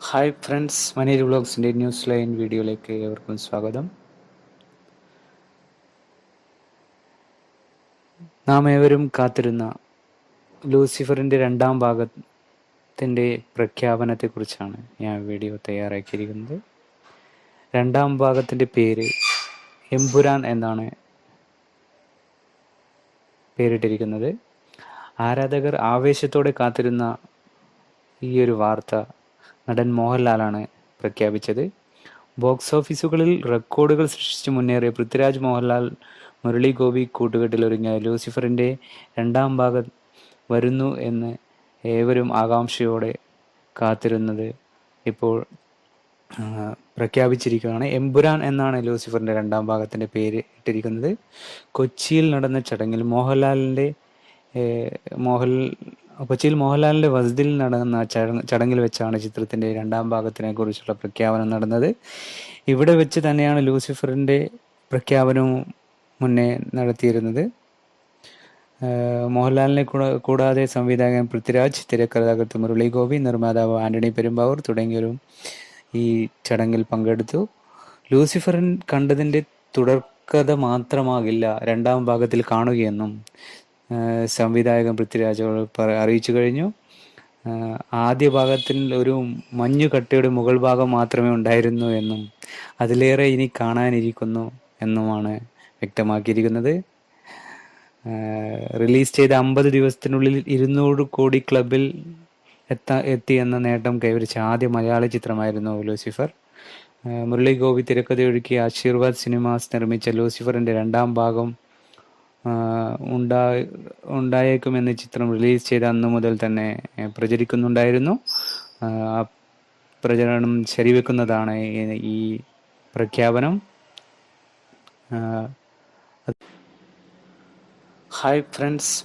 Hi friends, മനീര് വ്ളോഗ്സിൻ്റെ news line വീഡിയോയിലേക്ക് ഏവർക്കും സ്വാഗതം. നാം ഏവരും കാത്തിരുന്ന ലൂസിഫറിൻ്റെ രണ്ടാം ഭാഗത്തിൻ്റെ പ്രഖ്യാപനത്തെക്കുറിച്ചാണ് ഞാൻ വീഡിയോ തയ്യാറാക്കിയിരിക്കുന്നത്. രണ്ടാം ഭാഗത്തിൻ്റെ പേര് എമ്പുരാൻ എന്നാണ് പേരിട്ടിരിക്കുന്നത്. ആരാധകർ ആവേശത്തോടെ കാത്തിരുന്ന ഈ ഒരു വാർത്ത നടൻ മോഹൻലാലാണ് പ്രഖ്യാപിച്ചത്. ബോക്സ് ഓഫീസുകളിൽ റെക്കോർഡുകൾ സൃഷ്ടിച്ച് മുന്നേറിയ പൃഥ്വിരാജ്, മോഹൻലാൽ, മുരളി ഗോപി കൂട്ടുകെട്ടിലൊരുങ്ങിയ ലൂസിഫറിൻ്റെ രണ്ടാം ഭാഗം വരുന്നു എന്ന് ഏവരും ആകാംക്ഷയോടെ കാത്തിരുന്നത് ഇപ്പോൾ പ്രഖ്യാപിച്ചിരിക്കുകയാണ്. എമ്പുരാൻ എന്നാണ് ലൂസിഫറിൻ്റെ രണ്ടാം ഭാഗത്തിൻ്റെ പേര് ഇട്ടിരിക്കുന്നത്. കൊച്ചിയിൽ നടന്ന ചടങ്ങിൽ കൊച്ചിയിൽ മോഹൻലാലിൻ്റെ വസതിയിൽ നടന്ന ചടങ്ങിൽ വെച്ചാണ് ചിത്രത്തിൻ്റെ രണ്ടാം ഭാഗത്തിനെ കുറിച്ചുള്ള പ്രഖ്യാപനം നടന്നത്. ഇവിടെ വെച്ച് തന്നെയാണ് ലൂസിഫറിൻ്റെ പ്രഖ്യാപനവും മുന്നേ നടത്തിയിരുന്നത്. മോഹൻലാലിനെ കൂടാതെ സംവിധായകൻ പൃഥ്വിരാജ്, തിരക്കഥാകൃത്ത് മുരളി ഗോപി, നിർമ്മാതാവ് ആന്റണി പെരുമ്പാവൂർ തുടങ്ങിയവരും ഈ ചടങ്ങിൽ പങ്കെടുത്തു. ലൂസിഫറിൻ കണ്ടതിൻ്റെ തുടർക്കഥ മാത്രമാകില്ല രണ്ടാം ഭാഗത്തിൽ കാണുകയെന്നും സംവിധായകൻ പൃഥ്വിരാജ് അറിയിച്ചു കഴിഞ്ഞു. ആദ്യ ഭാഗത്തിൽ ഒരു മഞ്ഞുകട്ടയുടെ മുകൾ ഭാഗം മാത്രമേ ഉണ്ടായിരുന്നു എന്നും അതിലേറെ ഇനി കാണാനിരിക്കുന്നു എന്നുമാണ് വ്യക്തമാക്കിയിരിക്കുന്നത്. റിലീസ് ചെയ്ത 50 ദിവസത്തിനുള്ളിൽ 200 കോടി ക്ലബിൽ എത്തി എന്ന നേട്ടം കൈവരിച്ച ആദ്യ മലയാള ചിത്രമായിരുന്നു ലൂസിഫർ. മുരളി ഗോപി തിരക്കഥയൊരുക്കിയ ആശീർവാദ് സിനിമാസ് നിർമ്മിച്ച ലൂസിഫറിൻ്റെ രണ്ടാം ഭാഗം ഉണ്ടായേക്കുമെന്ന് ചിത്രം റിലീസ് ചെയ്ത അന്നു മുതൽ തന്നെ പ്രചരിക്കുന്നുണ്ടായിരുന്നു. പ്രചരണം ശരിവെക്കുന്നതാണ് ഈ പ്രഖ്യാപനം. Hi friends,